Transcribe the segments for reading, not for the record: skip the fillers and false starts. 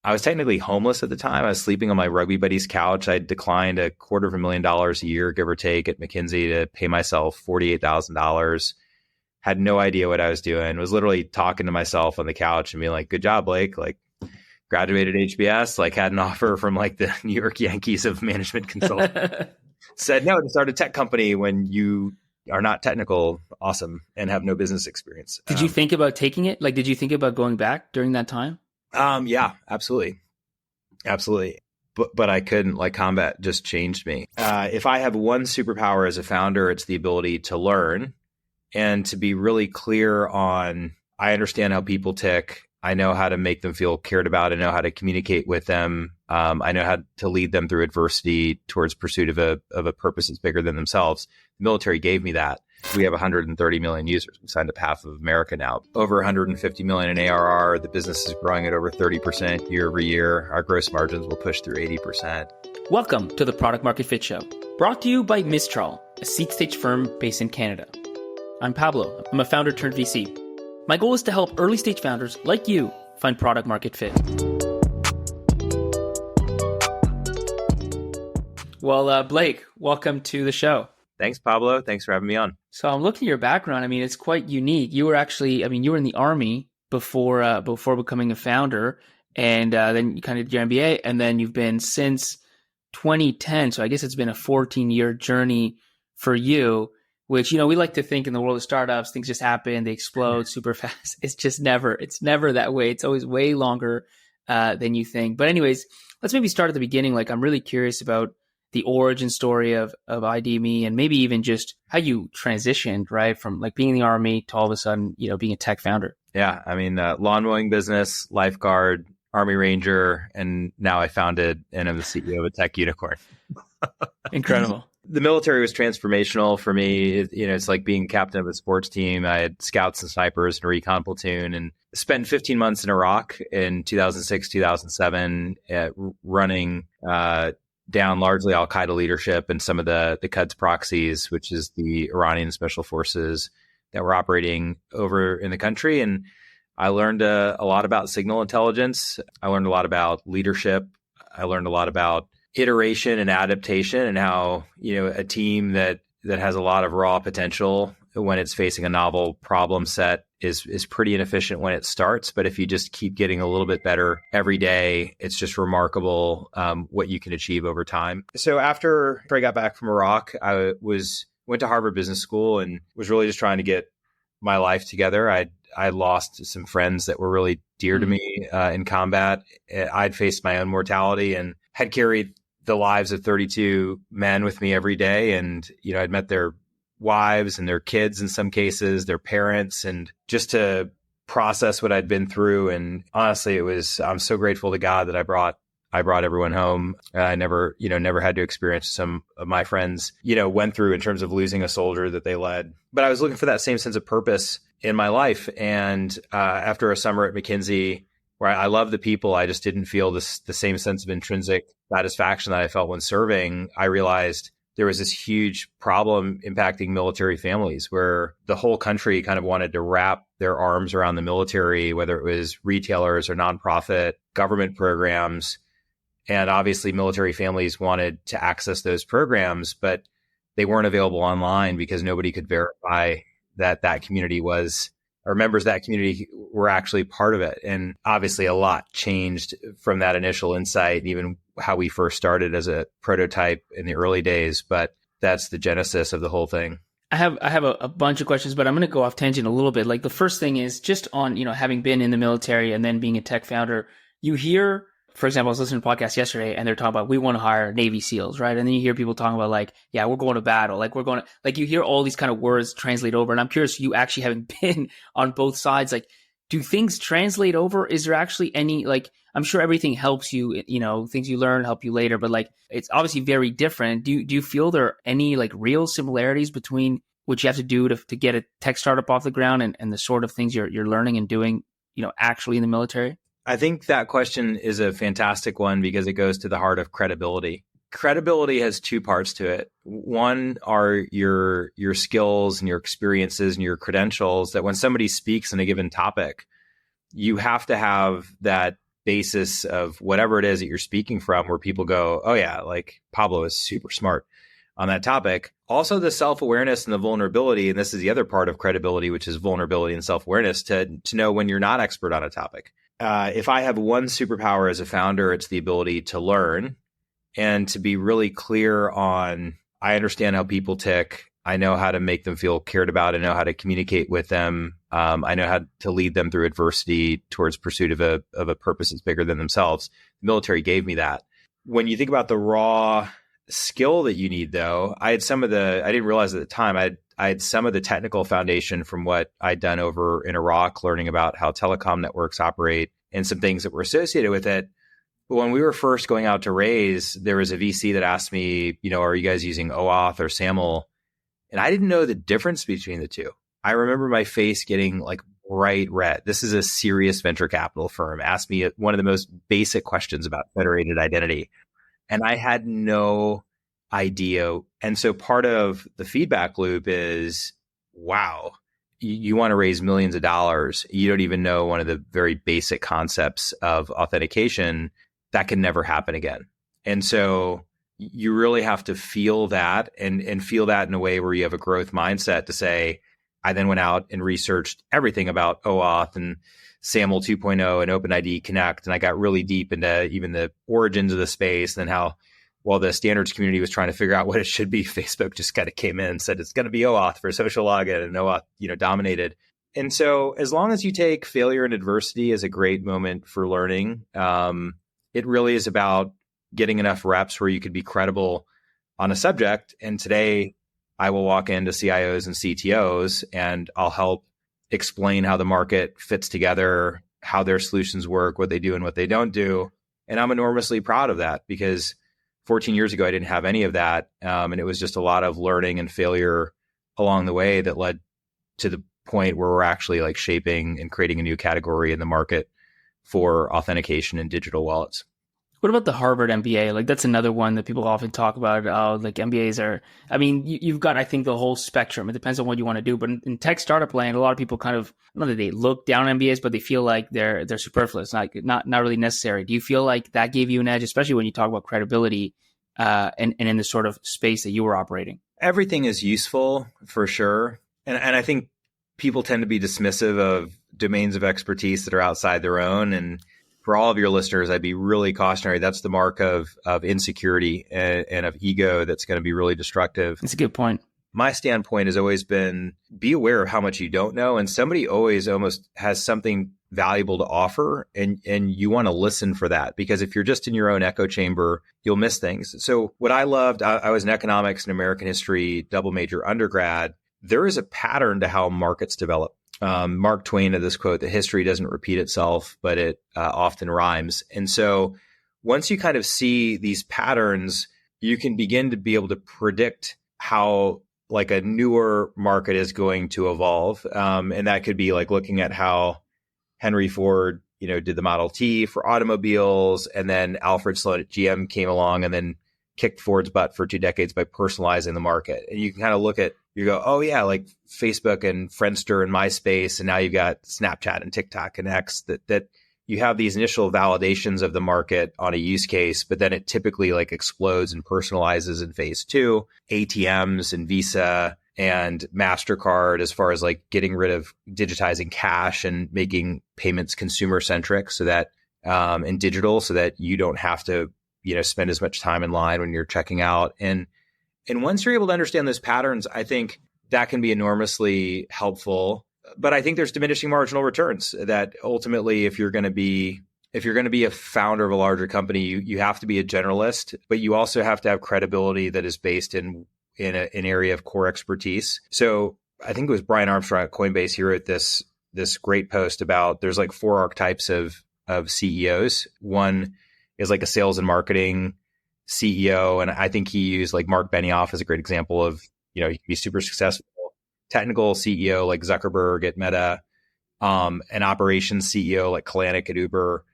I was technically homeless at the time. I was sleeping on my rugby buddy's couch. I declined $250,000 a year, give or take, at McKinsey to pay myself $48,000. Had no idea what I was doing. Was literally talking to myself on the couch and being like, good job, Blake. Like, graduated HBS, like had an offer from like the New York Yankees of management consulting. Said no to start a tech company when you are not technical, awesome, and have no business experience. Did you think about taking it? Like, did you think about going back during that time? Yeah, absolutely. Absolutely. But I couldn't. Like, combat just changed me. If I have one superpower as a founder, it's the ability to learn and to be really clear on, I understand how people tick. I know how to make them feel cared about. I know how to communicate with them. I know how to lead them through adversity towards pursuit of a purpose that's bigger than themselves. The military gave me that. We have 130 million users. We signed up half of America now. Over 150 million in ARR. The business is growing at over 30% year over year. Our gross margins will push through 80%. Welcome to the Product Market Fit Show, brought to you by Mistral, a seed stage firm based in Canada. I'm Pablo. I'm a founder turned VC. My goal is to help early stage founders like you find product market fit. Well, Blake, welcome to the show. Thanks, Pablo. Thanks for having me on. So I'm looking at your background. I mean, it's quite unique. You were actually, you were in the Army before becoming a founder, and then you kind of did your MBA, and then you've been since 2010. So I guess it's been a 14-year journey for you, which, we like to think in the world of startups, things just happen, they explode super fast. It's never that way. It's always way longer than you think. But anyways, let's maybe start at the beginning. Like, I'm really curious about the origin story of ID.me, and maybe even just how you transitioned, right, from like being in the Army to all of a sudden, being a tech founder. Yeah. I mean, lawn mowing business, lifeguard, Army Ranger, and now I founded and I'm the CEO of a tech unicorn. Incredible. The military was transformational for me. It's like being captain of a sports team. I had scouts and snipers and a recon platoon, and spent 15 months in Iraq in 2006, 2007, running down largely Al-Qaeda leadership and some of the Quds proxies, which is the Iranian special forces that were operating over in the country. And I learned a lot about signal intelligence. I learned a lot about leadership. I learned a lot about iteration and adaptation, and how, a team that has a lot of raw potential when it's facing a novel problem set is pretty inefficient when it starts. But if you just keep getting a little bit better every day, it's just remarkable what you can achieve over time. So after I got back from Iraq, I went to Harvard Business School and was really just trying to get my life together. I lost some friends that were really dear to me in combat. I'd faced my own mortality and had carried the lives of 32 men with me every day. And, I'd met their wives and their kids in some cases, their parents, and just to process what I'd been through. And honestly, I'm so grateful to God that I brought everyone home. I never had to experience some of my friends, went through in terms of losing a soldier that they led. But I was looking for that same sense of purpose in my life. And after a summer at McKinsey, where I love the people, I just didn't feel the same sense of intrinsic satisfaction that I felt when serving. I realized there was this huge problem impacting military families, where the whole country kind of wanted to wrap their arms around the military, whether it was retailers or nonprofit government programs. And obviously military families wanted to access those programs, but they weren't available online because nobody could verify that community was, or members of that community were actually part of it. And obviously a lot changed from that initial insight, and even how we first started as a prototype in the early days. But that's the genesis of the whole thing. I have a bunch of questions, but I'm going to go off tangent a little bit. Like, the first thing is just on, having been in the military and then being a tech founder, you hear, for example, I was listening to a podcast yesterday and they're talking about, we want to hire Navy SEALs, right? And then you hear people talking about like, yeah, we're going to battle. Like, you hear all these kind of words translate over. And I'm curious, you actually having been on both sides, like, do things translate over? Is there actually any, like, I'm sure everything helps you, things you learn help you later, but like, it's obviously very different. Do you feel there are any like real similarities between what you have to do to get a tech startup off the ground and the sort of things you're learning and doing, actually in the military? I think that question is a fantastic one because it goes to the heart of credibility. Credibility has two parts to it. One are your skills and your experiences and your credentials, that when somebody speaks on a given topic, you have to have that basis of whatever it is that you're speaking from, where people go, oh yeah, like Pablo is super smart on that topic. Also the self-awareness and the vulnerability. And this is the other part of credibility, which is vulnerability and self-awareness to know when you're not expert on a topic. If I have one superpower as a founder, it's the ability to learn and to be really clear on, I understand how people tick. I know how to make them feel cared about. I know how to communicate with them. I know how to lead them through adversity towards pursuit of a purpose that's bigger than themselves. The military gave me that. When you think about the raw skill that you need, though, I didn't realize at the time, I had some of the technical foundation from what I'd done over in Iraq, learning about how telecom networks operate and some things that were associated with it. But when we were first going out to raise, there was a VC that asked me, are you guys using OAuth or SAML? And I didn't know the difference between the two. I remember my face getting like bright red. This is a serious venture capital firm. Asked me one of the most basic questions about federated identity. And I had no idea. And so part of the feedback loop is, wow, you want to raise millions of dollars. You don't even know one of the very basic concepts of authentication. That can never happen again. And so you really have to feel that and feel that in a way where you have a growth mindset to say, I then went out and researched everything about OAuth and SAML 2.0 and OpenID Connect. And I got really deep into even the origins of the space and how, while the standards community was trying to figure out what it should be, Facebook just kind of came in and said, it's going to be OAuth for social login, and OAuth, dominated. And so as long as you take failure and adversity as a great moment for learning, it really is about getting enough reps where you could be credible on a subject. And today I will walk into CIOs and CTOs and I'll help explain how the market fits together, how their solutions work, what they do and what they don't do. And I'm enormously proud of that because 14 years ago, I didn't have any of that. And it was just a lot of learning and failure along the way that led to the point where we're actually like shaping and creating a new category in the market for authentication and digital wallets. What about the Harvard MBA? Like that's another one that people often talk about. Oh, like MBAs are, you've got, I think, the whole spectrum. It depends on what you want to do. But in tech startup land, a lot of people kind of, not that they look down on MBAs, but they feel like they're superfluous, not really necessary. Do you feel like that gave you an edge, especially when you talk about credibility and in the sort of space that you were operating? Everything is useful for sure. And I think people tend to be dismissive of domains of expertise that are outside their own. And for all of your listeners, I'd be really cautionary. That's the mark of insecurity and of ego that's going to be really destructive. That's a good point. My standpoint has always been be aware of how much you don't know. And somebody always almost has something valuable to offer. And you want to listen for that, because if you're just in your own echo chamber, you'll miss things. So what I loved, I was an economics and American history double major undergrad. There is a pattern to how markets develop. Mark Twain had this quote that history doesn't repeat itself, but it often rhymes. And so once you kind of see these patterns, you can begin to be able to predict how like a newer market is going to evolve. And that could be like looking at how Henry Ford, did the Model T for automobiles, and then Alfred Sloan at GM came along and then kicked Ford's butt for 2 decades by personalizing the market. And you can kind of look at, you go, oh yeah, like Facebook and Friendster and MySpace, and now you've got Snapchat and TikTok and X, that you have these initial validations of the market on a use case, but then it typically like explodes and personalizes in phase 2. ATMs and Visa and MasterCard, as far as like getting rid of digitizing cash and making payments consumer centric, so that and digital, so that you don't have to spend as much time in line when you're checking out. And once you're able to understand those patterns, I think that can be enormously helpful. But I think there's diminishing marginal returns that ultimately, if you're going to be a founder of a larger company, you have to be a generalist, but you also have to have credibility that is based in an area of core expertise. So I think it was Brian Armstrong at Coinbase. He wrote this great post about there's like 4 archetypes of CEOs. One is like a sales and marketing CEO. And I think he used like Mark Benioff as a great example of, he can be super successful. Technical CEO like Zuckerberg at Meta, an operations CEO like Kalanick at Uber.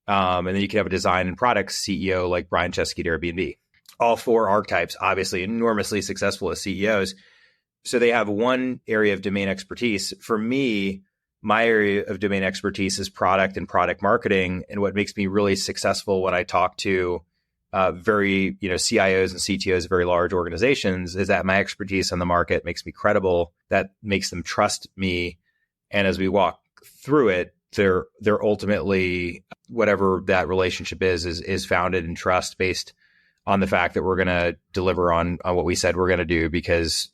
And then you could have a design and products CEO like Brian Chesky at Airbnb. All 4 archetypes, obviously enormously successful as CEOs. So they have one area of domain expertise. For me, my area of domain expertise is product and product marketing. And what makes me really successful when I talk to very, CIOs and CTOs of very large organizations is that my expertise on the market makes me credible. That makes them trust me. And as we walk through it, they're ultimately, whatever that relationship is founded in trust based on the fact that we're going to deliver on what we said we're going to do because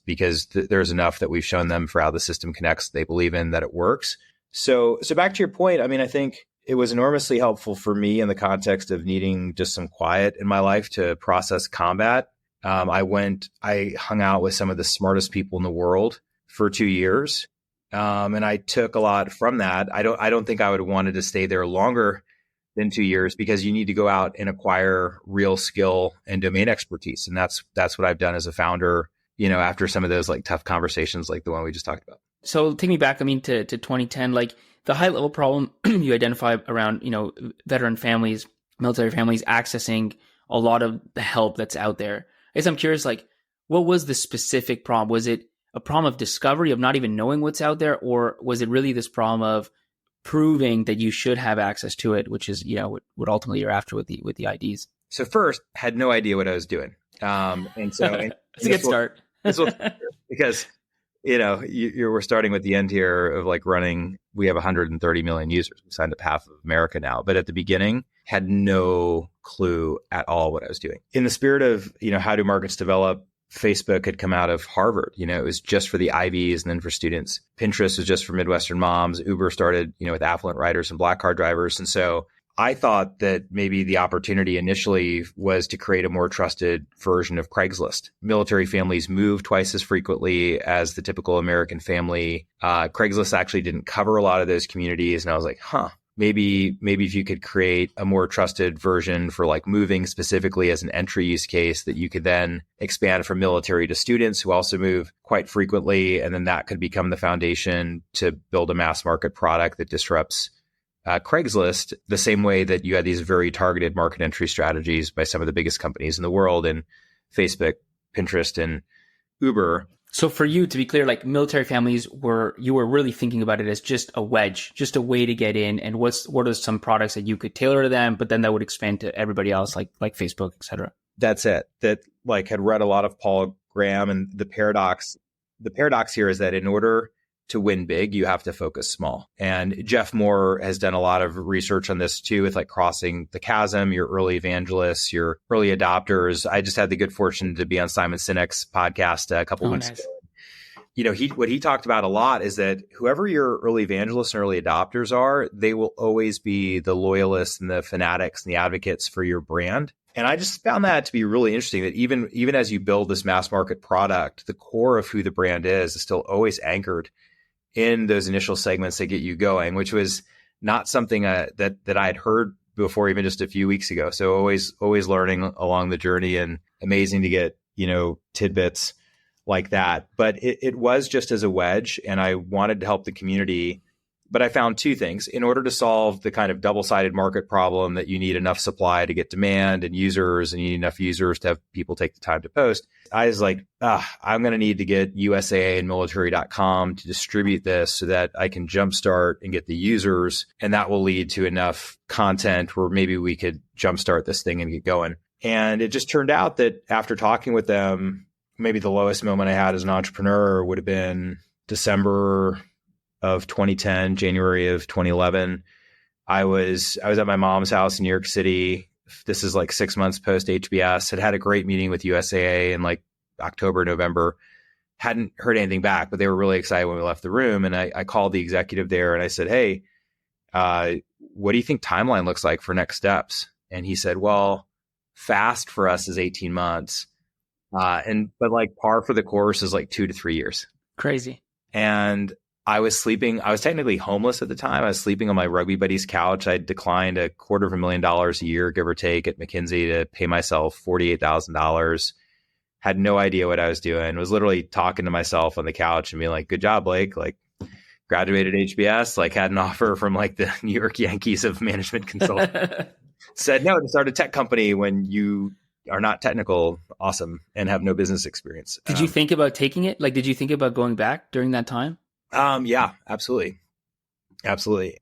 there's enough that we've shown them for how the system connects. They believe in that it works. So back to your point, I mean, I think it was enormously helpful for me in the context of needing just some quiet in my life to process combat. I hung out with some of the smartest people in the world for 2 years. And I took a lot from that. I don't think I would have wanted to stay there longer than 2 years because you need to go out and acquire real skill and domain expertise. And that's what I've done as a founder, after some of those like tough conversations like the one we just talked about. So take me back, to 2010, like the high level problem you identify around, veteran families, military families accessing a lot of the help that's out there. I guess I'm curious, like, what was the specific problem? Was it a problem of discovery of not even knowing what's out there? Or was it really this problem of proving that you should have access to it, which is, what ultimately you're after with the IDs? So first, had no idea what I was doing. And so it's a good start. Because, we're starting with the end here of like running, we have 130 million users. We signed up half of America now. But at the beginning, had no clue at all what I was doing. In the spirit of, how do markets develop? Facebook had come out of Harvard. It was just for the Ivies and then for students. Pinterest was just for Midwestern moms. Uber started, with affluent riders and black car drivers. And so I thought that maybe the opportunity initially was to create a more trusted version of Craigslist. Military families move twice as frequently as the typical American family. Craigslist actually didn't cover a lot of those communities. And I was like, maybe if you could create a more trusted version for like moving specifically as an entry use case that you could then expand from military to students who also move quite frequently. And then that could become the foundation to build a mass market product that disrupts Craigslist the same way that you had these very targeted market entry strategies by some of the biggest companies in the world in Facebook, Pinterest, and Uber. So for you, to be clear, like military families you were really thinking about it as just a wedge, just a way to get in. And what are some products that you could tailor to them, but then that would expand to everybody else, like Facebook, et cetera? That's it. That like had read a lot of Paul Graham, and the paradox here is that in order to win big, you have to focus small. And Jeff Moore has done a lot of research on this too, with like crossing the chasm, your early evangelists, your early adopters. I just had the good fortune to be on Simon Sinek's podcast a couple weeks ago. What he talked about a lot is that whoever your early evangelists and early adopters are, they will always be the loyalists and the fanatics and the advocates for your brand. And I just found that to be really interesting, that even as you build this mass market product, the core of who the brand is still always anchored in those initial segments that get you going, which was not something that I had heard before even just a few weeks ago. So always learning along the journey, and amazing to get, tidbits like that. But it was just as a wedge, and I wanted to help the community. But I found two things. In order to solve the kind of double-sided market problem that you need enough supply to get demand and users, and you need enough users to have people take the time to post, I was like, I'm going to need to get USAA and military.com to distribute this so that I can jumpstart and get the users. And that will lead to enough content where maybe we could jumpstart this thing and get going. And it just turned out that after talking with them, maybe the lowest moment I had as an entrepreneur would have been December of 2010, January of 2011. I was at my mom's house in New York City. This is like 6 months post HBS. Had a great meeting with USAA in like October, November. Hadn't heard anything back, but they were really excited when we left the room. And I called the executive there and I said, hey, what do you think timeline looks like for next steps? And he said, well, fast for us is 18 months. But like par for the course is like 2 to 3 years. Crazy. And I was technically homeless at the time. I was sleeping on my rugby buddy's couch. I declined $250,000 a year, give or take, at McKinsey to pay myself $48,000. Had no idea what I was doing. Was literally talking to myself on the couch and being like, good job, Blake. Like, graduated HBS, like had an offer from like the New York Yankees of management consulting. Said no to start a tech company when you are not technical, awesome, and have no business experience. Did you think about taking it? Like, did you think about going back during that time? Yeah, absolutely. Absolutely.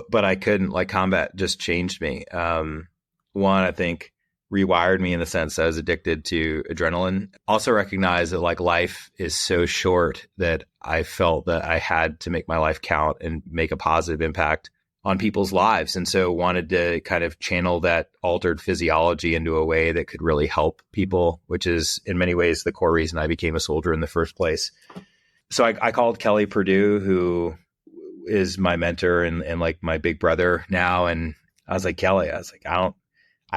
But I couldn't, like, combat just changed me. One, I think rewired me in the sense I was addicted to adrenaline. Also recognized that like life is so short that I felt that I had to make my life count and make a positive impact on people's lives. And so wanted to kind of channel that altered physiology into a way that could really help people, which is in many ways the core reason I became a soldier in the first place. So I called Kelly Purdue, who is my mentor and like my big brother now. And I was like, Kelly, I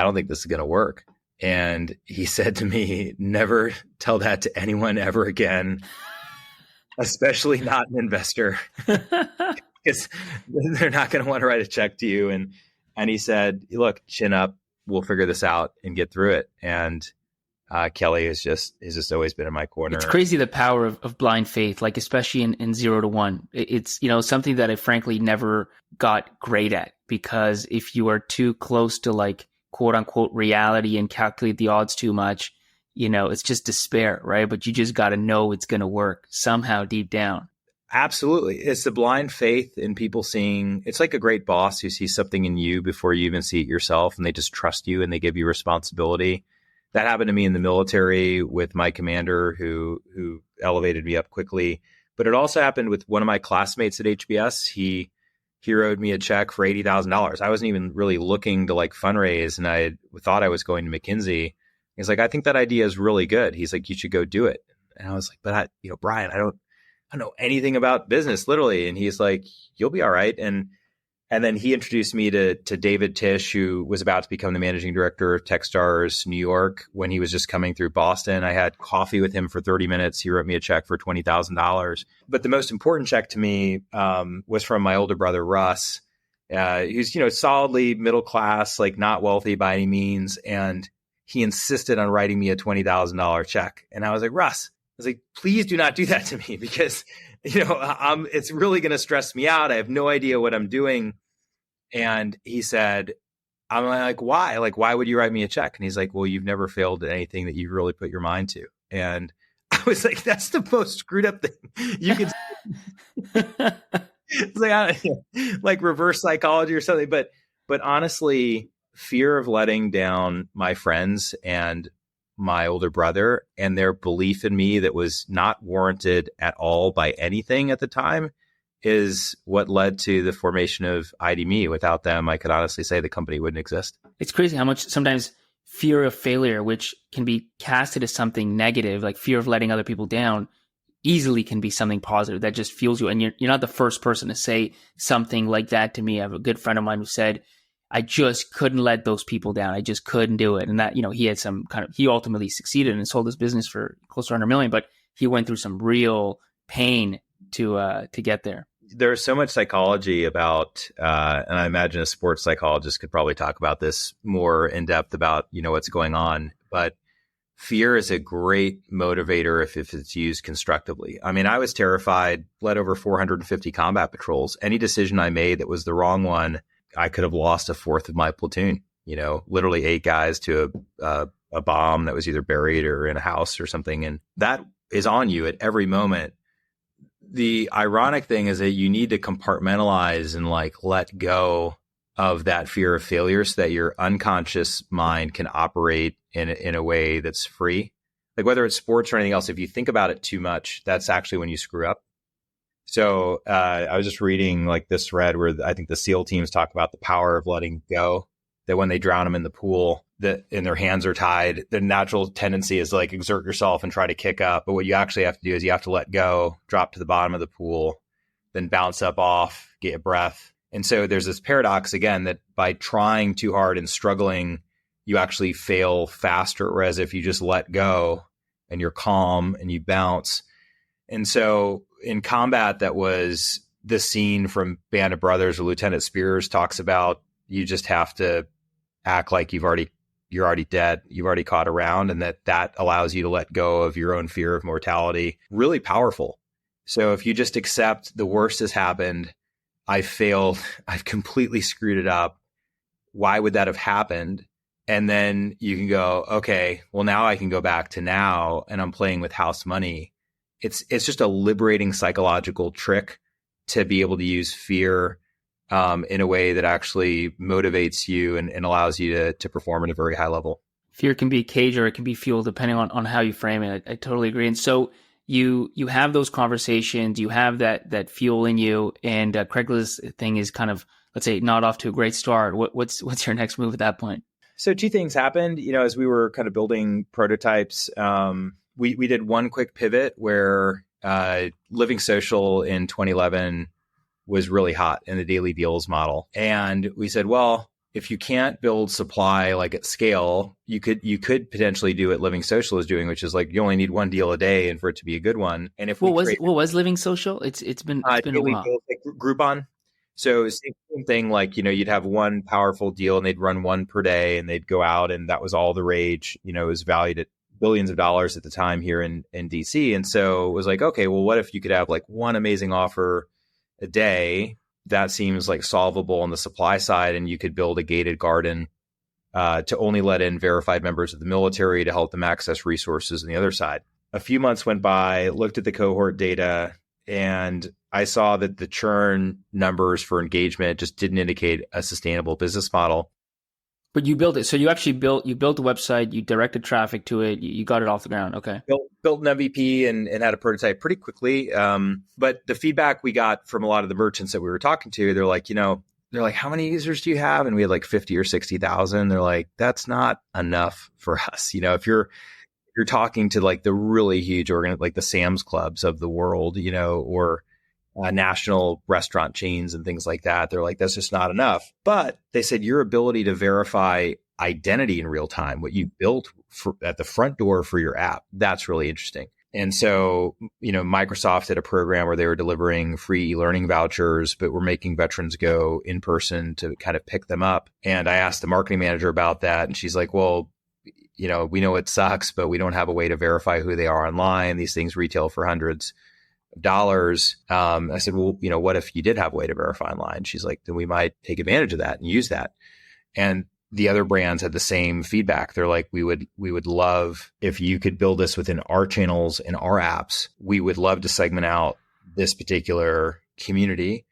don't think this is going to work. And he said to me, never tell that to anyone ever again, especially not an investor, because they're not going to want to write a check to you. And he said, look, chin up, we'll figure this out and get through it. And Kelly has just always been in my corner. It's crazy the power of blind faith, like especially in 0 to 1. It's, something that I frankly never got great at, because if you are too close to like quote unquote reality and calculate the odds too much, it's just despair, right? But you just got to know it's going to work somehow deep down. Absolutely. It's the blind faith in people seeing, it's like a great boss who sees something in you before you even see it yourself, and they just trust you and they give you responsibility. That happened to me in the military with my commander who elevated me up quickly. But it also happened with one of my classmates at HBS. He wrote me a check for $80,000. I wasn't even really looking to like fundraise, and I thought I was going to McKinsey. He's like, I think that idea is really good. He's like, you should go do it. And I was like, but Brian, I don't know anything about business, literally. And he's like, you'll be all right. And then he introduced me to David Tisch, who was about to become the managing director of Techstars New York when he was just coming through Boston. I had coffee with him for 30 minutes. He wrote me a check for $20,000. But the most important check to me was from my older brother, Russ, who's, solidly middle class, like not wealthy by any means. And he insisted on writing me a $20,000 check. And I was like, Russ, please do not do that to me, because it's really going to stress me out. I have no idea what I'm doing. And he said, I'm like, why? Like, why would you write me a check? And he's like, well, you've never failed at anything that you really put your mind to. And I was like, that's the most screwed up thing you can say. It's like reverse psychology or something. But honestly, fear of letting down my friends and my older brother and their belief in me that was not warranted at all by anything at the time is what led to the formation of ID.me. Without them, I could honestly say the company wouldn't exist. It's crazy how much sometimes fear of failure, which can be casted as something negative, like fear of letting other people down, easily can be something positive that just fuels you. And you're not the first person to say something like that to me. I have a good friend of mine who said, I just couldn't let those people down. I just couldn't do it. And that, he had he ultimately succeeded and sold his business for close to 100 million, but he went through some real pain to get there. There's so much psychology about, and I imagine a sports psychologist could probably talk about this more in depth about, what's going on, but fear is a great motivator if it's used constructively. I mean, I was terrified, led over 450 combat patrols. Any decision I made that was the wrong one, I could have lost a fourth of my platoon, literally 8 guys to a bomb that was either buried or in a house or something. And that is on you at every moment. The ironic thing is that you need to compartmentalize and like let go of that fear of failure so that your unconscious mind can operate in a way that's free. Like whether it's sports or anything else, if you think about it too much, that's actually when you screw up. So I was just reading like this thread where I think the SEAL teams talk about the power of letting go, that when they drown them in the pool and their hands are tied, the natural tendency is to like exert yourself and try to kick up. But what you actually have to do is you have to let go, drop to the bottom of the pool, then bounce up off, get a breath. And so there's this paradox again, that by trying too hard and struggling, you actually fail faster. Whereas if you just let go and you're calm and you bounce. And so in combat, that was the scene from Band of Brothers, where Lieutenant Spears talks about you just have to act like you're already dead. You've already caught a round, and that allows you to let go of your own fear of mortality. Really powerful. So if you just accept the worst has happened, I failed, I've completely screwed it up. Why would that have happened? And then you can go, okay, well now I can go back to now and I'm playing with house money. It's just a liberating psychological trick to be able to use fear in a way that actually motivates you and allows you to perform at a very high level. Fear can be a cage or it can be fuel depending on how you frame it. I totally agree. And so you have those conversations, you have that fuel in you, and Craigslist thing is kind of, let's say, not off to a great start. What's your next move at that point? So two things happened, as we were kind of building prototypes. We did one quick pivot where Living Social in 2011 was really hot in the daily deals model. And we said, well, if you can't build supply like at scale, you could potentially do what Living Social is doing, which is like you only need one deal a day and for it to be a good one. And if what was Living Social? It's been a while. Deals, like Groupon. So same thing, like, you'd have one powerful deal and they'd run one per day and they'd go out and that was all the rage. It was valued at billions of dollars at the time here in DC. And so it was like, okay, well, what if you could have like one amazing offer a day? That seems like solvable on the supply side, and you could build a gated garden to only let in verified members of the military to help them access resources on the other side. A few months went by, looked at the cohort data, and I saw that the churn numbers for engagement just didn't indicate a sustainable business model. But you built it. So you actually built the website, you directed traffic to it, you got it off the ground. Okay. Built an MVP and had a prototype pretty quickly. But the feedback we got from a lot of the merchants that we were talking to, they're like, how many users do you have? And we had like 50 or 60,000. They're like, that's not enough for us. If you're talking to like the really huge like the Sam's Clubs of the world, or national restaurant chains and things like that. They're like, that's just not enough. But they said your ability to verify identity in real time, what you built at the front door for your app, that's really interesting. And so, Microsoft had a program where they were delivering free e-learning vouchers, but were making veterans go in person to kind of pick them up. And I asked the marketing manager about that. And she's like, well, we know it sucks, but we don't have a way to verify who they are online. These things retail for hundreds of dollars. I said, well, what if you did have a way to verify online? She's like, then we might take advantage of that and use that. And the other brands had the same feedback. They're like, we would love if you could build this within our channels and our apps. We would love to segment out this particular community.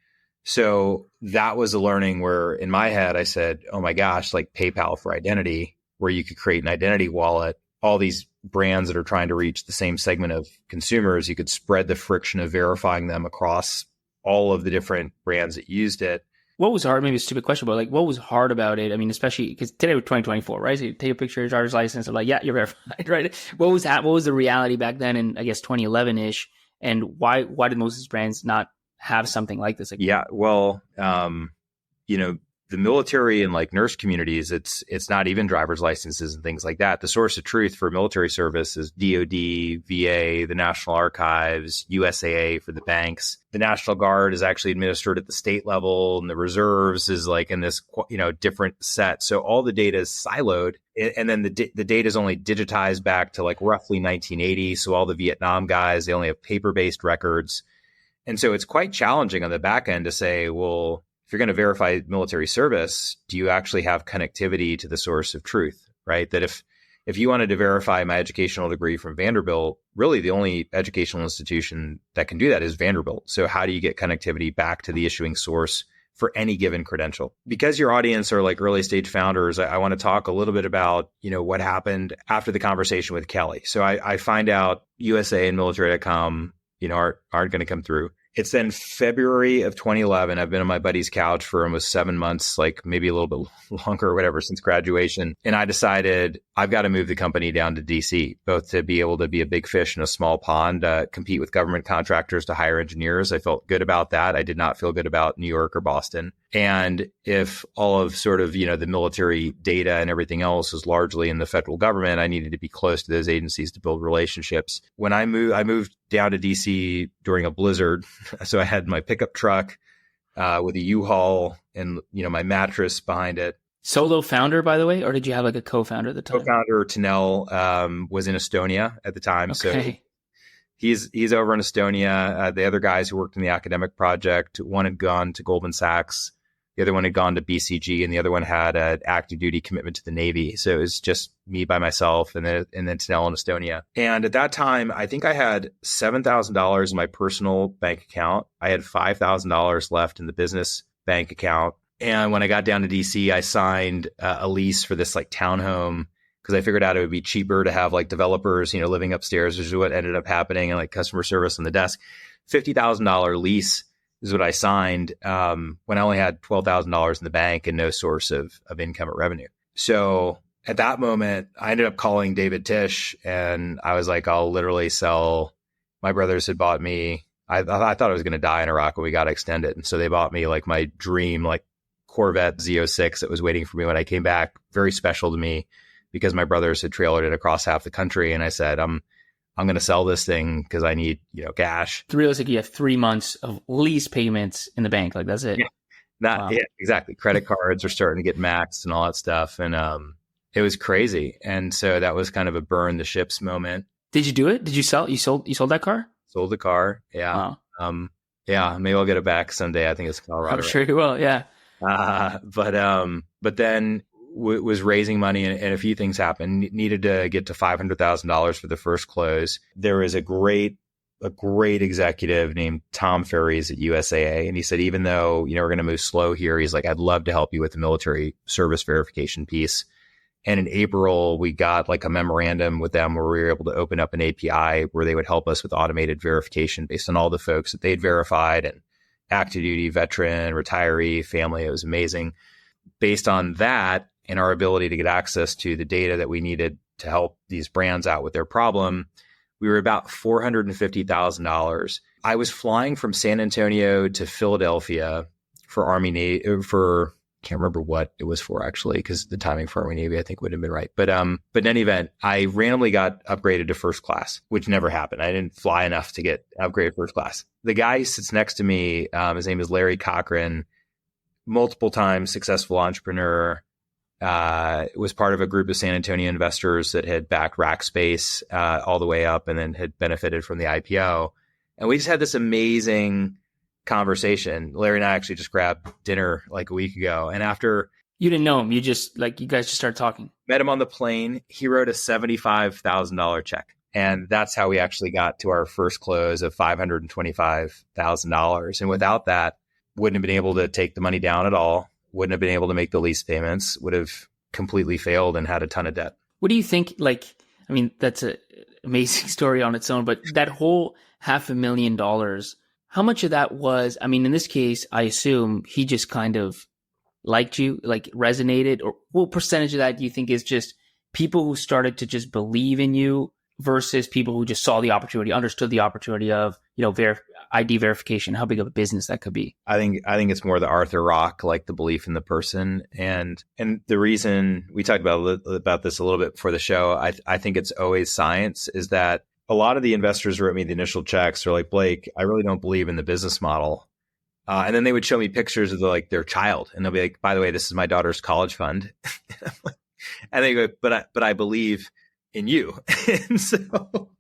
So that was a learning where in my head, I said, oh my gosh, like PayPal for identity, where you could create an identity wallet, all these brands that are trying to reach the same segment of consumers, you could spread the friction of verifying them across all of the different brands that used it. What was hard? Maybe a stupid question, but like, what was hard about it? I mean, especially because today was 2024, right? So you take a picture of your driver's license, and like, yeah, you're verified, right? What was that? What was the reality back then in, I guess, 2011-ish? And why did most of these brands not have something like this? Yeah, well, the military and like nurse communities, it's not even driver's licenses and things like that. The source of truth for military service is DOD, VA, the National Archives, USAA for the banks. The National Guard is actually administered at the state level, and the reserves is like in this, different set. So all the data is siloed, and then the data is only digitized back to like roughly 1980. So all the Vietnam guys, they only have paper-based records. And so it's quite challenging on the back end to say, well, if you're going to verify military service, do you actually have connectivity to the source of truth, right? That if you wanted to verify my educational degree from Vanderbilt, really the only educational institution that can do that is Vanderbilt. So how do you get connectivity back to the issuing source for any given credential? Because your audience are like early stage founders, I want to talk a little bit about, what happened after the conversation with Kelly. So I find out USA and military.com, aren't going to come through. It's then February of 2011. I've been on my buddy's couch for almost 7 months, like maybe a little bit longer or whatever since graduation. And I decided I've got to move the company down to DC, both to be able to be a big fish in a small pond, compete with government contractors to hire engineers. I felt good about that. I did not feel good about New York or Boston. And if all of sort of, the military data and everything else was largely in the federal government, I needed to be close to those agencies to build relationships. When I moved down to DC during a blizzard. So I had my pickup truck with a U-Haul and, my mattress behind it. Solo founder, by the way, or did you have like a co-founder at the time? Co-founder Tanel was in Estonia at the time. Okay. So he's over in Estonia. The other guys who worked in the academic project, one had gone to Goldman Sachs. The other one had gone to BCG, and the other one had an active duty commitment to the Navy. So it was just me by myself, and then Tanel in Estonia. And at that time, I think I had $7,000 in my personal bank account. I had $5,000 left in the business bank account. And when I got down to DC, I signed a lease for this like townhome because I figured out it would be cheaper to have like developers, living upstairs, which is what ended up happening, and like customer service on the desk. $50,000 lease is what I signed when I only had $12,000 in the bank and no source of income or revenue. So at that moment, I ended up calling David Tisch, and I was like, I'll literally sell. My brothers had bought me. I thought I was going to die in Iraq when we got extended. And so they bought me like my dream, like Corvette Z06 that was waiting for me when I came back. Very special to me because my brothers had trailered it across half the country. And I said, I'm going to sell this thing because I need, cash. Realistically, you have 3 months of lease payments in the bank. Like that's it. Yeah. Wow. Yeah, exactly. Credit cards are starting to get maxed and all that stuff. And it was crazy. And so that was kind of a burn the ships moment. Did you do it? Did you sell? You sold that car? Sold the car. Yeah. Wow. Yeah. Maybe I'll get it back someday. I think it's Colorado. I'm sure you will. Yeah. But then was raising money and a few things happened. Needed to get to $500,000 for the first close. There was a great executive named Tom Ferries at USAA. And he said, even though, we're going to move slow here, he's like, I'd love to help you with the military service verification piece. And in April, we got like a memorandum with them where we were able to open up an API where they would help us with automated verification based on all the folks that they'd verified, and active duty, veteran, retiree, family. It was amazing. Based on that and our ability to get access to the data that we needed to help these brands out with their problem, we were about $450,000. I was flying from San Antonio to Philadelphia for Army Navy can't remember what it was for actually, because the timing for Army Navy I think would have been right. But in any event, I randomly got upgraded to first class, which never happened. I didn't fly enough to get upgraded first class. The guy who sits next to me, his name is Larry Cochran, multiple times successful entrepreneur, was part of a group of San Antonio investors that had backed Rackspace all the way up and then had benefited from the IPO. And we just had this amazing conversation. Larry and I actually just grabbed dinner like a week ago. And after you didn't know him, you guys just started talking. Met him on the plane. He wrote a $75,000 check. And that's how we actually got to our first close of $525,000. And without that, wouldn't have been able to take the money down at all. Wouldn't have been able to make the lease payments, would have completely failed and had a ton of debt. What do you think? That's an amazing story on its own, but that whole $500,000, how much of that was, in this case, I assume he just kind of liked you, like resonated, or what percentage of that do you think is just people who started to just believe in you versus people who just saw the opportunity, understood the opportunity of, ID verification, how big of a business that could be? I think it's more the Arthur Rock, like the belief in the person. And the reason we talked about this a little bit before the show, I think it's always science, is that a lot of the investors wrote me the initial checks. They're like, Blake, I really don't believe in the business model. And then they would show me pictures of their child. And they'll be like, by the way, this is my daughter's college fund. And they go, but I believe in you. And so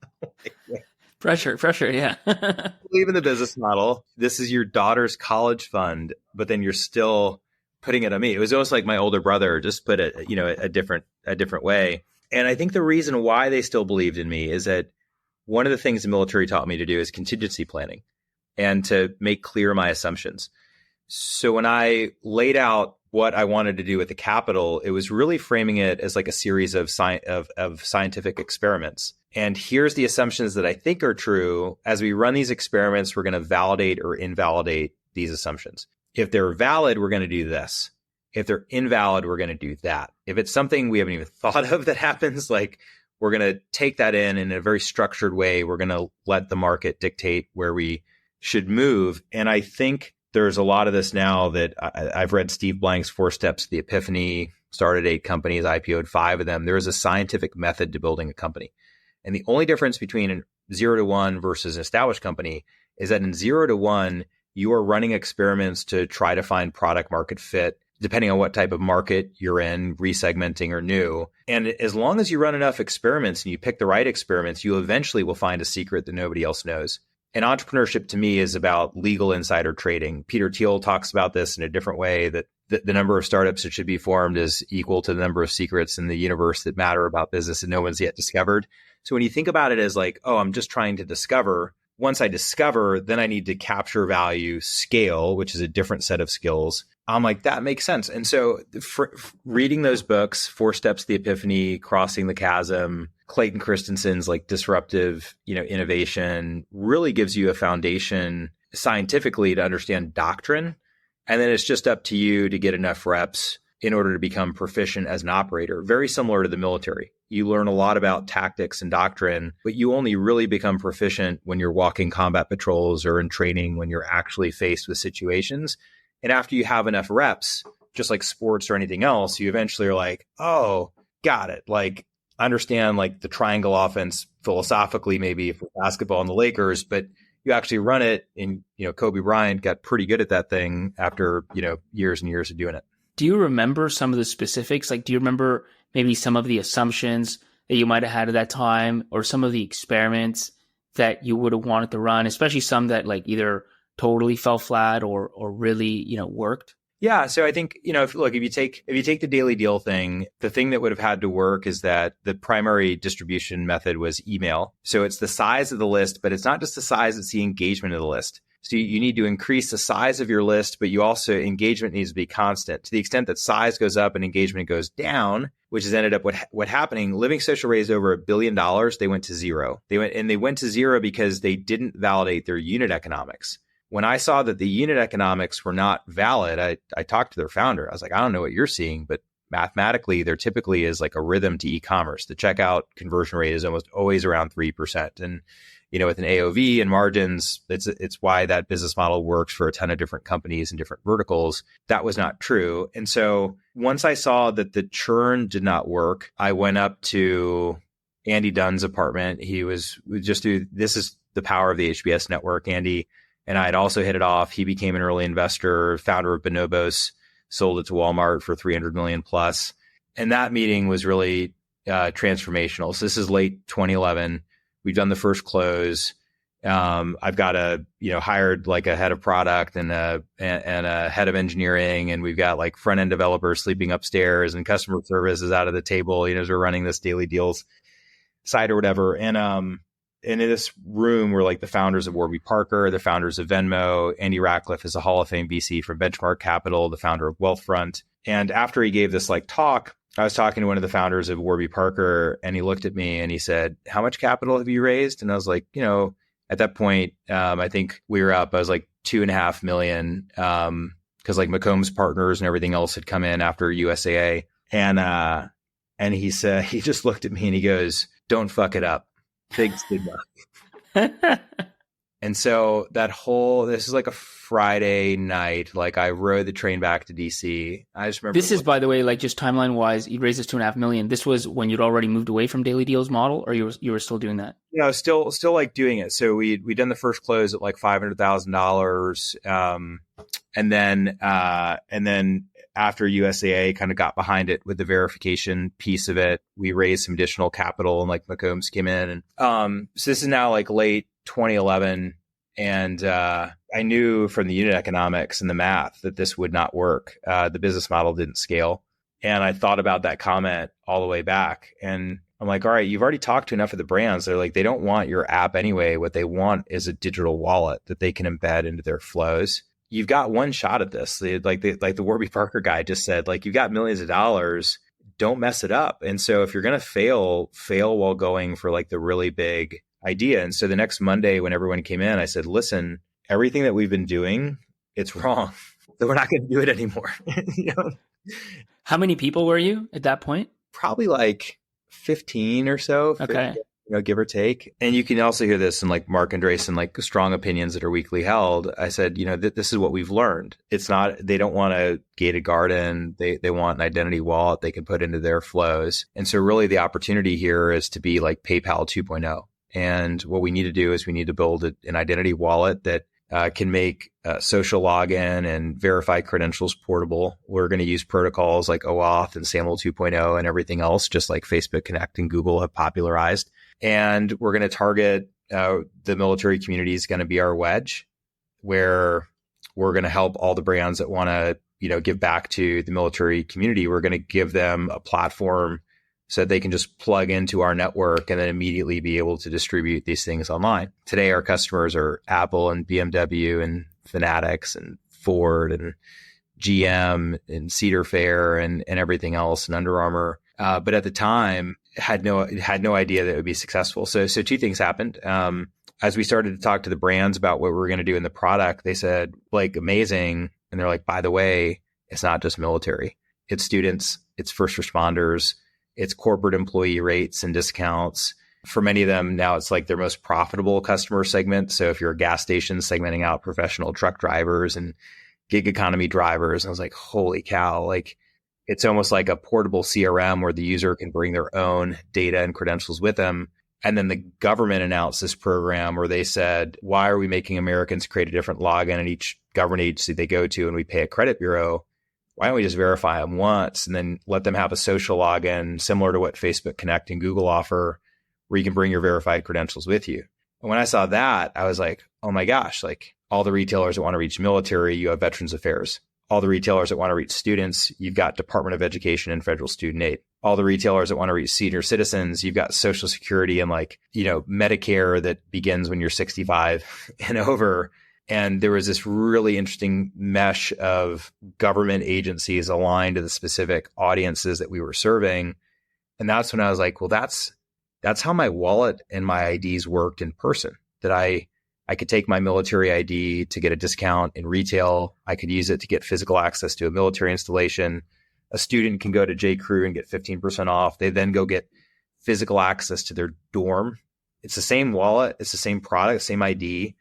pressure. Yeah. Believe in the business model. This is your daughter's college fund, but then you're still putting it on me. It was almost like my older brother, just put it, a different way. And I think the reason why they still believed in me is that one of the things the military taught me to do is contingency planning and to make clear my assumptions. So when I laid out what I wanted to do with the capital, it was really framing it as like a series of scientific experiments. And here's the assumptions that I think are true. As we run these experiments, we're going to validate or invalidate these assumptions. If they're valid, we're going to do this. If they're invalid, we're going to do that. If it's something we haven't even thought of that happens, like we're going to take that in a very structured way. We're going to let the market dictate where we should move. And I think there's a lot of this now that I've read Steve Blank's 4 Steps to the Epiphany, started 8 companies, IPO'd 5 of them. There is a scientific method to building a company. And the only difference between a 0 to 1 versus an established company is that in 0 to 1, you are running experiments to try to find product market fit, depending on what type of market you're in, resegmenting or new. And as long as you run enough experiments and you pick the right experiments, you eventually will find a secret that nobody else knows. And entrepreneurship to me is about legal insider trading. Peter Thiel talks about this in a different way, that the number of startups that should be formed is equal to the number of secrets in the universe that matter about business and no one's yet discovered. So when you think about it as like, oh, I'm just trying to discover, once I discover, then I need to capture value, scale, which is a different set of skills. I'm like, that makes sense. And so reading those books, 4 Steps to the Epiphany, Crossing the Chasm, Clayton Christensen's like disruptive, innovation really gives you a foundation scientifically to understand doctrine. And then it's just up to you to get enough reps in order to become proficient as an operator. Very similar to the military. You learn a lot about tactics and doctrine, but you only really become proficient when you're walking combat patrols or in training when you're actually faced with situations. And after you have enough reps, just like sports or anything else, you eventually are like, oh, got it. Like, understand like the triangle offense philosophically, maybe for basketball and the Lakers, but you actually run it. And, Kobe Bryant got pretty good at that thing after, years and years of doing it. Do you remember some of the specifics? Like, do you remember maybe some of the assumptions that you might have had at that time, or some of the experiments that you would have wanted to run, especially some that like either totally fell flat or really, worked? Yeah. So I think, if you take the daily deal thing, the thing that would have had to work is that the primary distribution method was email. So it's the size of the list, but it's not just the size, it's the engagement of the list. So you need to increase the size of your list, but you also, engagement needs to be constant. To the extent that size goes up and engagement goes down, which has ended up what happening, Living Social raised over $1 billion. They went to zero. They went to zero because they didn't validate their unit economics. When I saw that the unit economics were not valid, I talked to their founder. I was like, I don't know what you're seeing, but mathematically, there typically is like a rhythm to e-commerce. The checkout conversion rate is almost always around 3%. And, with an AOV and margins, it's why that business model works for a ton of different companies and different verticals. That was not true. And so once I saw that the churn did not work, I went up to Andy Dunn's apartment. He was this is the power of the HBS network, Andy. And I had also hit it off. He became an early investor, founder of Bonobos, sold it to Walmart for $300 million plus. And that meeting was really transformational. So this is late 2011. We've done the first close. I've got hired like a head of product and a head of engineering, and we've got like front end developers sleeping upstairs, and customer service is out of the table. As we're running this daily deals site or whatever. And in this room were like the founders of Warby Parker, the founders of Venmo. Andy Ratcliffe is a Hall of Fame VC from Benchmark Capital, the founder of Wealthfront. And after he gave this like talk, I was talking to one of the founders of Warby Parker, and he looked at me and he said, "How much capital have you raised?" And I was like, at that point, I think we were up. I was like $2.5 million, because like McCombs Partners and everything else had come in after USAA. And he said, he just looked at me and he goes, "Don't fuck it up. Big stigma." And so this is like a Friday night. Like I rode the train back to DC. I just remember. This is, by the way, like just timeline wise, you raised this $2.5 million. This was when you'd already moved away from Daily Deals model, or you were still doing that? Still like doing it. So we'd done the first close at like $500,000. And then after USAA kind of got behind it with the verification piece of it, we raised some additional capital, and like McCombs came in. And so this is now like late 2011. And I knew from the unit economics and the math that this would not work. The business model didn't scale. And I thought about that comment all the way back. And I'm like, all right, you've already talked to enough of the brands. They're like, they don't want your app anyway. What they want is a digital wallet that they can embed into their flows. You've got one shot at this. Like the Warby Parker guy just said, like, you've got millions of dollars. Don't mess it up. And so if you're going to fail while going for like the really big idea. And so the next Monday when everyone came in, I said, listen, everything that we've been doing, it's wrong. So we're not going to do it anymore. How many people were you at that point? Probably like 15 or so. Okay. 50, give or take. And you can also hear this in like Mark Andreessen, like strong opinions that are weekly held. I said, this is what we've learned. It's not, they don't want a gated garden. They want an identity wallet they can put into their flows. And so really the opportunity here is to be like PayPal 2.0. And what we need to do is we need to build an identity wallet that can make social login and verify credentials portable. We're going to use protocols like OAuth and SAML 2.0 and everything else, just like Facebook Connect and Google have popularized. And we're going to target the military community is going to be our wedge, where we're going to help all the brands that want to, give back to the military community. We're going to give them a platform so that they can just plug into our network and then immediately be able to distribute these things online. Today, our customers are Apple and BMW and Fanatics and Ford and GM and Cedar Fair and everything else and Under Armour. But at the time, had no idea that it would be successful. So two things happened. As we started to talk to the brands about what we were going to do in the product, they said, Blake, amazing. And they're like, by the way, it's not just military. It's students, it's first responders, it's corporate employee rates and discounts. For many of them, now it's like their most profitable customer segment. So if you're a gas station, segmenting out professional truck drivers and gig economy drivers. I was like, holy cow, like it's almost like a portable CRM where the user can bring their own data and credentials with them. And then the government announced this program where they said, why are we making Americans create a different login in each government agency they go to and we pay a credit bureau? Why don't we just verify them once and then let them have a social login similar to what Facebook Connect and Google offer, where you can bring your verified credentials with you? And when I saw that, I was like, oh my gosh, like all the retailers that want to reach military, you have Veterans Affairs. All the retailers that want to reach students, you've got Department of Education and federal student aid. All the retailers that want to reach senior citizens, you've got Social Security and Medicare that begins when you're 65 and over. And there was this really interesting mesh of government agencies aligned to the specific audiences that we were serving. And that's when I was like, well, that's how my wallet and my IDs worked in person, that I could take my military ID to get a discount in retail. I could use it to get physical access to a military installation. A student can go to J.Crew and get 15% off. They then go get physical access to their dorm. It's the same wallet. It's the same product, same ID,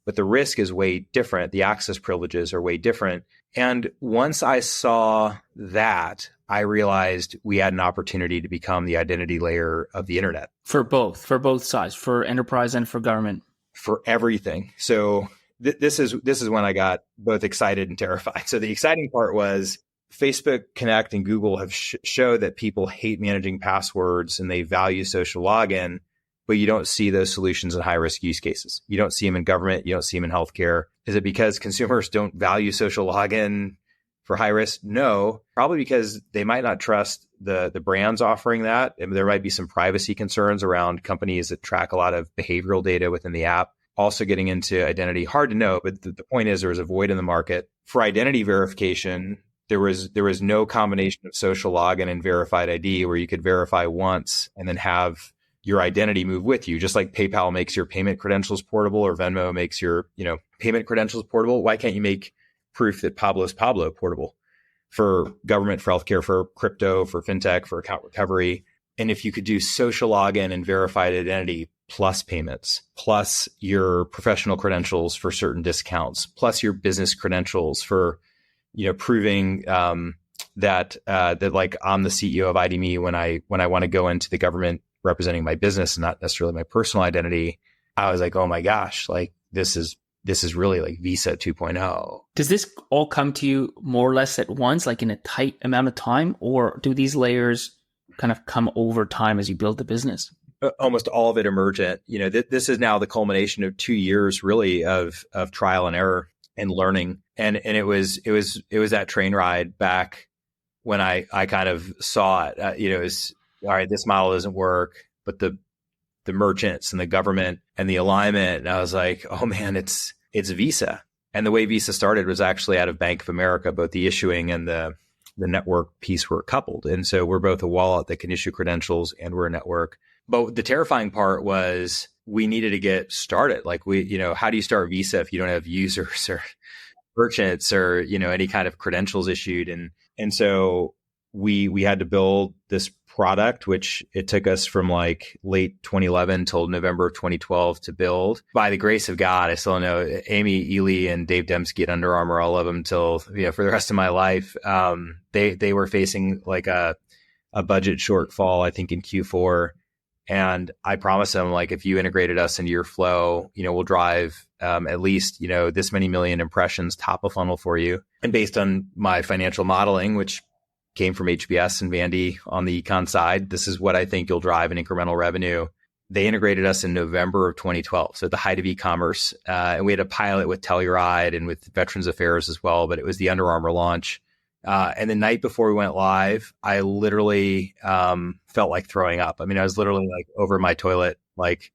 but the risk is way different. The access privileges are way different. And once I saw that, I realized we had an opportunity to become the identity layer of the internet. For both sides, for enterprise and for government. For everything. So this is when I got both excited and terrified. So the exciting part was Facebook Connect and Google have showed that people hate managing passwords and they value social login, but you don't see those solutions in high risk use cases. You don't see them in government. You don't see them in healthcare. Is it because consumers don't value social login for high risk? No, probably because they might not trust the brands offering that. And there might be some privacy concerns around companies that track a lot of behavioral data within the app. Also getting into identity, hard to know, but the point is there was a void in the market. For identity verification, there was no combination of social login and verified ID where you could verify once and then have your identity move with you. Just like PayPal makes your payment credentials portable or Venmo makes your payment credentials portable. Why can't you make proof that Pablo's Pablo portable for government, for healthcare, for crypto, for fintech, for account recovery? And if you could do social login and verified identity plus payments, plus your professional credentials for certain discounts, plus your business credentials for, proving that like I'm the CEO of IDMe when I want to go into the government representing my business and not necessarily my personal identity. I was like, oh my gosh, like this is really like Visa 2.0. Does this all come to you more or less at once, like in a tight amount of time, or do these layers kind of come over time as you build the business? Almost all of it emergent. This is now the culmination of 2 years really of trial and error and learning. And it was that train ride back when I kind of saw it. It was, all right, this model doesn't work, but the merchants and the government and the alignment. And I was like, oh man, it's Visa. And the way Visa started was actually out of Bank of America. Both the issuing and the network piece were coupled. And so we're both a wallet that can issue credentials and we're a network. But the terrifying part was we needed to get started. Like how do you start Visa if you don't have users or merchants or, any kind of credentials issued? And so we had to build this product, which it took us from like late 2011 till November of 2012 to build. By the grace of God, I still know Amy Ely and Dave Dembski at Under Armour. I love them till, for the rest of my life. They were facing like a budget shortfall, I think in Q4. And I promised them, like, if you integrated us into your flow, we'll drive at least, this many million impressions top of funnel for you. And based on my financial modeling, which came from HBS and Vandy on the econ side, this is what I think you'll drive in incremental revenue. They integrated us in November of 2012. So at the height of e-commerce. And we had a pilot with Telluride and with Veterans Affairs as well, but it was the Under Armour launch And the night before we went live, I literally felt like throwing up. I mean, I was literally like over my toilet, like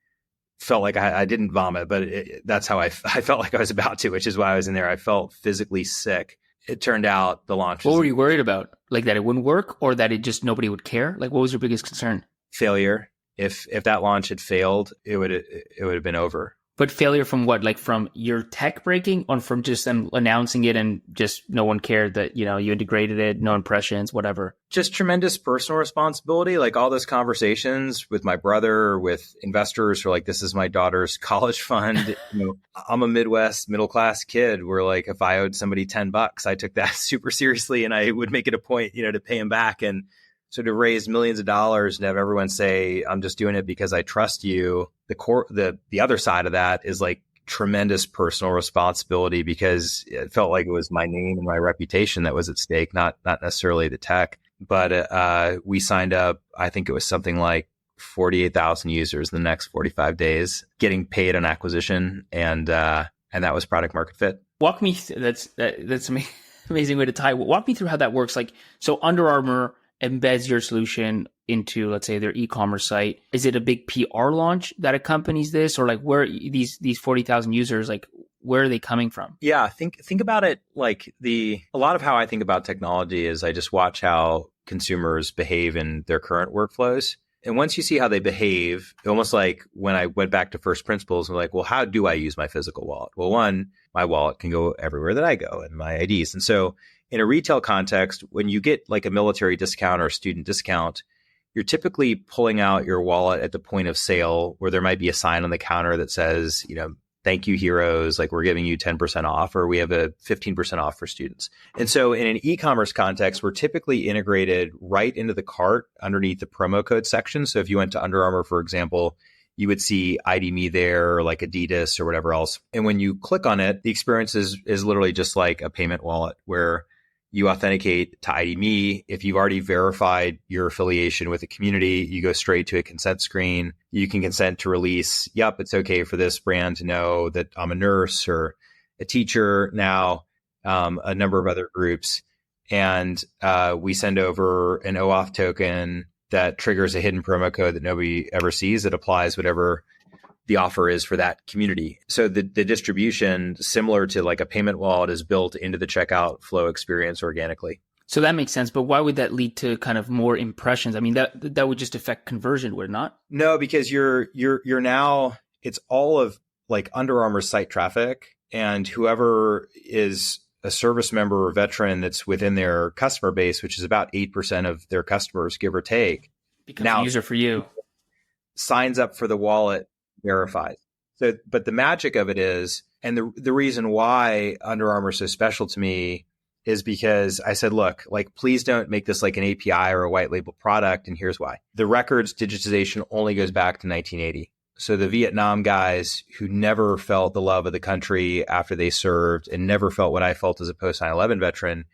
felt like I didn't vomit, but that's how I felt like I was about to, which is why I was in there. I felt physically sick. It turned out the launch was What were you worried about? Like that it wouldn't work, or that it just nobody would care? Like, what was your biggest concern? failure. If that launch had failed, it would have been over. But failure from what? Like from your tech breaking, or from just them announcing it and just no one cared that, you integrated it, no impressions, whatever? Just tremendous personal responsibility. Like all those conversations with my brother, with investors who are like, this is my daughter's college fund. I'm a Midwest middle class kid where like if I owed somebody $10, I took that super seriously and I would make it a point, to pay him back. And so to raise millions of dollars and have everyone say, I'm just doing it because I trust you. The other side of that is like tremendous personal responsibility, because it felt like it was my name and my reputation that was at stake, not necessarily the tech. But we signed up, I think it was something like 48,000 users in the next 45 days, getting paid on acquisition. And that was product market fit. Walk me that's an amazing way to tie. Walk me through how that works. Like, so Under Armour embeds your solution into, let's say, their e-commerce site. Is it a big PR launch that accompanies this, or like where these 40,000 users, like where are they coming from? Yeah, think about it like a lot of how I think about technology is I just watch how consumers behave in their current workflows. And once you see how they behave, almost like when I went back to first principles, I'm like, well, how do I use my physical wallet? Well, one, my wallet can go everywhere that I go and my IDs. And so in a retail context, when you get like a military discount or a student discount, you're typically pulling out your wallet at the point of sale where there might be a sign on the counter that says, thank you, heroes, like we're giving you 10% off, or we have a 15% off for students. And so in an e-commerce context, we're typically integrated right into the cart underneath the promo code section. So if you went to Under Armour, for example, you would see ID Me there, or like Adidas or whatever else. And when you click on it, the experience is literally just like a payment wallet where you authenticate to ID Me. If you've already verified your affiliation with a community, you go straight to a consent screen. You can consent to release, yep, it's okay for this brand to know that I'm a nurse or a teacher now, a number of other groups. And we send over an OAuth token that triggers a hidden promo code that nobody ever sees, that applies whatever the offer is for that community. So the distribution, similar to like a payment wallet, is built into the checkout flow experience organically. So that makes sense. But why would that lead to kind of more impressions? I mean, that would just affect conversion, would it not? No, because you're now, it's all of like Under Armour site traffic, and whoever is a service member or veteran that's within their customer base, which is about 8% of their customers, give or take, becomes now a user for you, signs up for the wallet, verifies. So, but the magic of it is, and the reason why Under Armour is so special to me is because I said, look, like, please don't make this like an API or a white label product. And here's why. The records digitization only goes back to 1980. So the Vietnam guys who never felt the love of the country after they served and never felt what I felt as a post 9/11 veteran,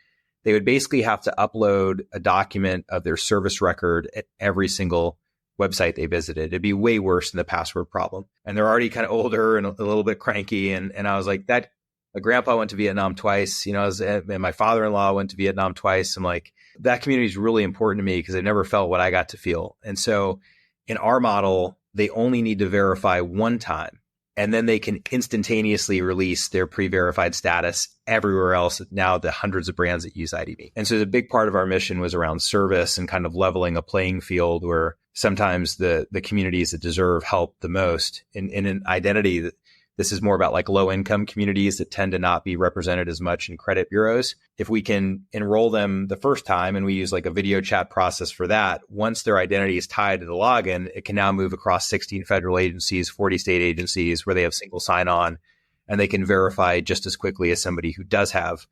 they would basically have to upload a document of their service record at every single website they visited. It'd be way worse than the password problem. And they're already kind of older and a little bit cranky. And I was like, that my grandpa went to Vietnam twice, and my father-in-law went to Vietnam twice. I'm like, that community is really important to me because I never felt what I got to feel. And so in our model, they only need to verify one time, and then they can instantaneously release their pre-verified status everywhere else. Now the hundreds of brands that use IDB. And so the big part of our mission was around service and kind of leveling a playing field where sometimes the communities that deserve help the most in an identity, this is more about like low income communities that tend to not be represented as much in credit bureaus. If we can enroll them the first time and we use like a video chat process for that, once their identity is tied to the login, it can now move across 16 federal agencies, 40 state agencies where they have single sign on, and they can verify just as quickly as somebody who does have,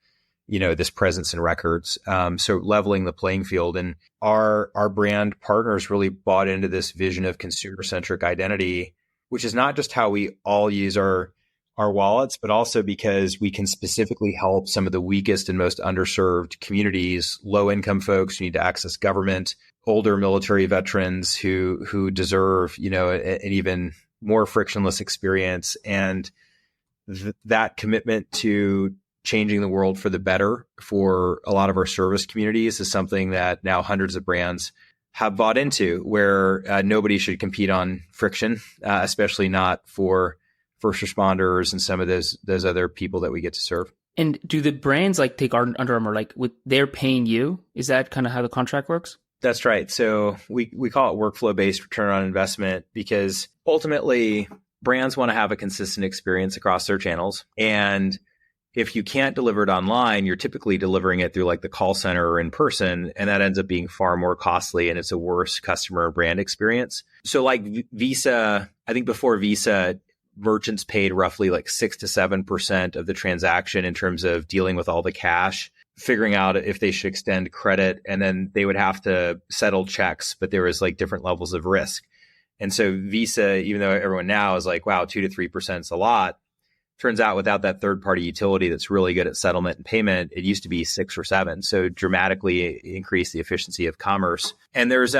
this presence in records. So leveling the playing field, and our brand partners really bought into this vision of consumer centric identity, which is not just how we all use our wallets, but also because we can specifically help some of the weakest and most underserved communities, low income folks who need to access government, older military veterans who deserve, an even more frictionless experience. And that commitment to changing the world for the better for a lot of our service communities is something that now hundreds of brands have bought into, where nobody should compete on friction, especially not for first responders and some of those other people that we get to serve. And do the brands like take Under Armour, like they're paying you? Is that kind of how the contract works? That's right. So we call it workflow-based return on investment, because ultimately brands want to have a consistent experience across their channels. And if you can't deliver it online, you're typically delivering it through like the call center or in person, and that ends up being far more costly, and it's a worse customer brand experience. So like Visa, I think before Visa, merchants paid roughly like 6 to 7% of the transaction in terms of dealing with all the cash, figuring out if they should extend credit, and then they would have to settle checks, but there was like different levels of risk. And so Visa, even though everyone now is like, wow, 2 to 3% is a lot, turns out without that third-party utility that's really good at settlement and payment, it used to be 6 or 7. So dramatically increase the efficiency of commerce. And there's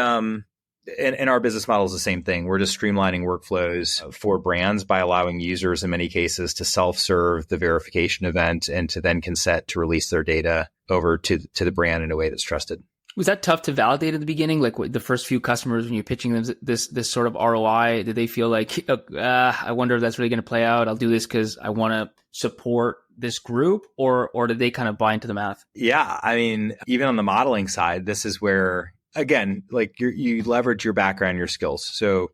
and our business model is the same thing. We're just streamlining workflows for brands by allowing users in many cases to self-serve the verification event and to then consent to release their data over to the brand in a way that's trusted. Was that tough to validate at the beginning? Like the first few customers, when you're pitching them this sort of ROI, did they feel like, I wonder if that's really going to play out? I'll do this because I want to support this group, or did they kind of buy into the math? Yeah. I mean, even on the modeling side, this is where, again, like you leverage your background, your skills. So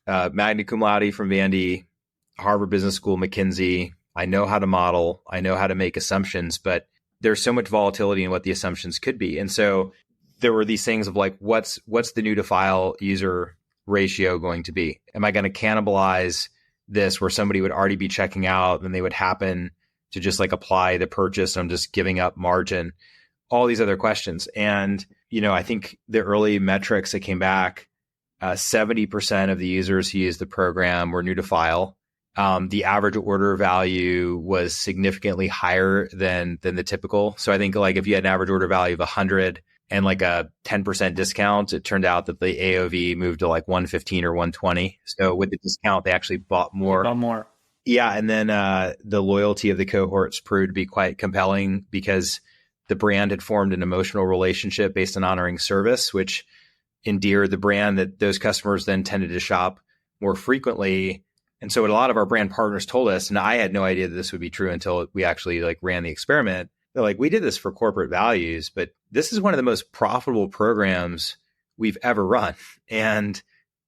magna cum laude from Vandy, Harvard Business School, McKinsey. I know how to model. I know how to make assumptions, but there's so much volatility in what the assumptions could be. And so there were these things of like, what's the new to file user ratio going to be? Am I going to cannibalize this where somebody would already be checking out and they would happen to just like apply the purchase? I'm just giving up margin, all these other questions. And, I think the early metrics that came back, 70% of the users who used the program were new to file. The average order value was significantly higher than the typical. So I think like if you had an average order value of 100 and like a 10% discount, it turned out that the AOV moved to like 115 or 120. So with the discount, they actually bought more. Yeah. And then the loyalty of the cohorts proved to be quite compelling because the brand had formed an emotional relationship based on honoring service, which endeared the brand, that those customers then tended to shop more frequently. And so what a lot of our brand partners told us, and I had no idea that this would be true until we actually like ran the experiment. They're like, we did this for corporate values, but this is one of the most profitable programs we've ever run. And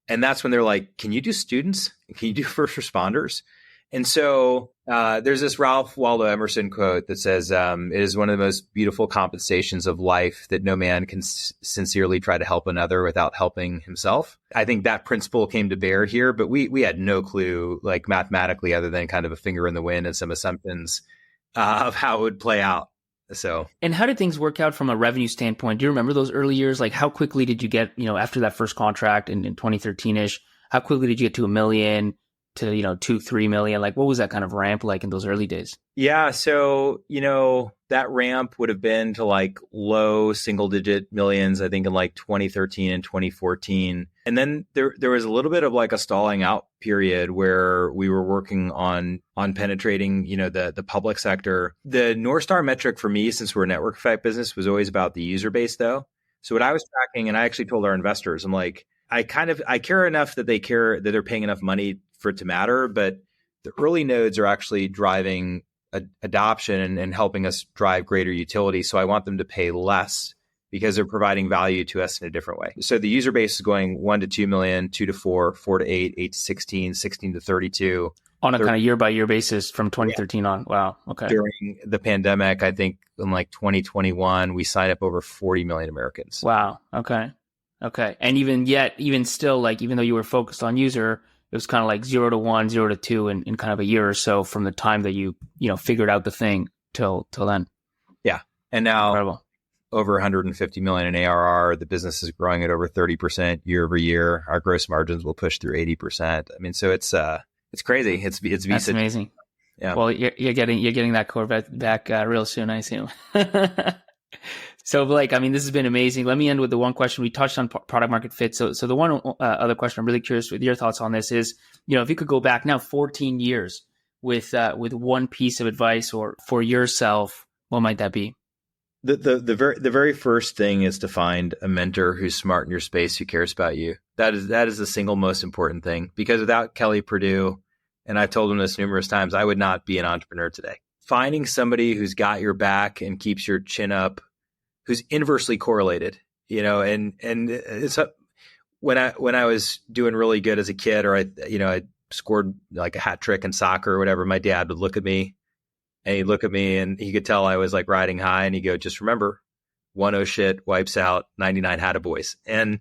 that's when they're like, can you do students? Can you do first responders? And so there's this Ralph Waldo Emerson quote that says, it is one of the most beautiful compensations of life that no man can sincerely try to help another without helping himself. I think that principle came to bear here, but we had no clue, like mathematically, other than kind of a finger in the wind and some assumptions of how it would play out. So, and how did things work out from a revenue standpoint? Do you remember those early years? Like how quickly did you get, after that first contract in 2013-ish, how quickly did you get to $1 million? To, 2-3 million? Like, what was that kind of ramp like in those early days? Yeah. So, that ramp would have been to like low single digit millions, I think in like 2013 and 2014. And then there was a little bit of like a stalling out period where we were working on penetrating, the public sector. The North Star metric for me, since we're a network effect business, was always about the user base though. So what I was tracking, and I actually told our investors, I'm like, I care enough that they care that they're paying enough money for it to matter, but the early nodes are actually driving adoption and helping us drive greater utility. So I want them to pay less because they're providing value to us in a different way. So the user base is going 1 to 2 million, 2 to 4, 4 to 8, 8 to 16, 16 to 32. On a kind of year by year basis from 2013 on. Wow. Okay. During the pandemic, I think in like 2021, we signed up over 40 million Americans. Wow. Okay. And even still, like, even though you were focused on user, it was kind of like 0 to 1, 0 to 2 in kind of a year or so from the time that you figured out the thing till then. Yeah. And now incredible. Over 150 million in ARR. The business is growing at over 30% year over year. Our gross margins will push through 80%. I mean, so it's crazy. It's Visa. That's amazing. Yeah. Well, you're getting that Corvette back real soon, I assume. So Blake, I mean, this has been amazing. Let me end with the one question. We touched on product market fit. So the one other question I'm really curious with your thoughts on this is, if you could go back now 14 years, with one piece of advice or for yourself, what might that be? The very first thing is to find a mentor who's smart in your space, who cares about you. That is the single most important thing, because without Kelly Purdue, and I've told him this numerous times, I would not be an entrepreneur today. Finding somebody who's got your back and keeps your chin up, who's inversely correlated, and it's when I was doing really good as a kid, or I scored like a hat trick in soccer or whatever, my dad would look at me. And he'd look at me and he could tell I was like riding high, and he'd go, just remember, 1-0 shit wipes out 99 Hattaboys. And,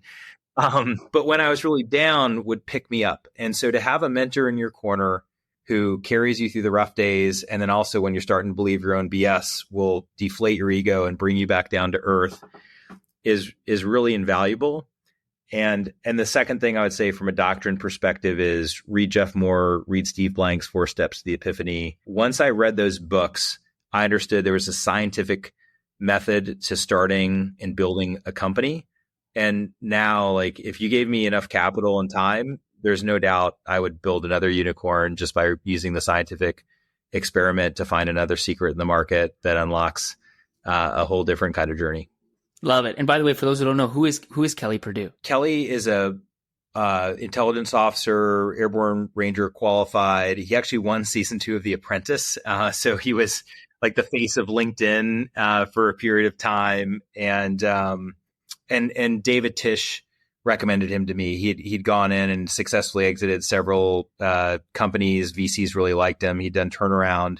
but when I was really down, would pick me up. And so to have a mentor in your corner who carries you through the rough days, and then also when you're starting to believe your own BS, will deflate your ego and bring you back down to earth is really invaluable. And the second thing I would say from a doctrine perspective is read Jeff Moore, read Steve Blank's 4 Steps to the Epiphany. Once I read those books, I understood there was a scientific method to starting and building a company. And now, like, if you gave me enough capital and time, there's no doubt I would build another unicorn just by using the scientific experiment to find another secret in the market that unlocks a whole different kind of journey. Love it. And by the way, for those who don't know, who is Kelly Purdue? Kelly is a intelligence officer, airborne ranger qualified. He actually won season 2 of The Apprentice. So he was like the face of LinkedIn for a period of time. And David Tisch recommended him to me. He'd gone in and successfully exited several companies. VCs really liked him. He'd done turnaround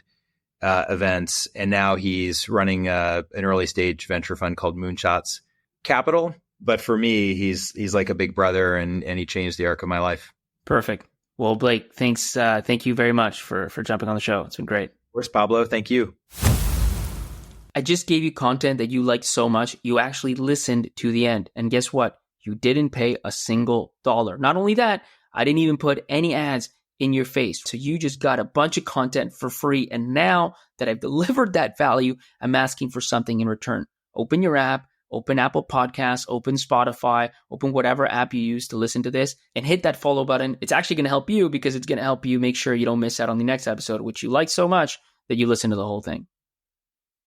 events, and now he's running an early stage venture fund called Moonshots Capital. But for me, he's like a big brother, and he changed the arc of my life. Perfect. Well, Blake, thanks. Thank you very much for jumping on the show. It's been great. Of course, Pablo. Thank you. I just gave you content that you liked so much, you actually listened to the end. And guess what? You didn't pay a single dollar. Not only that, I didn't even put any ads in your face. So you just got a bunch of content for free. And now that I've delivered that value, I'm asking for something in return. Open your app, open Apple Podcasts, open Spotify, open whatever app you use to listen to this, and hit that follow button. It's actually going to help you, because it's going to help you make sure you don't miss out on the next episode, which you like so much that you listen to the whole thing.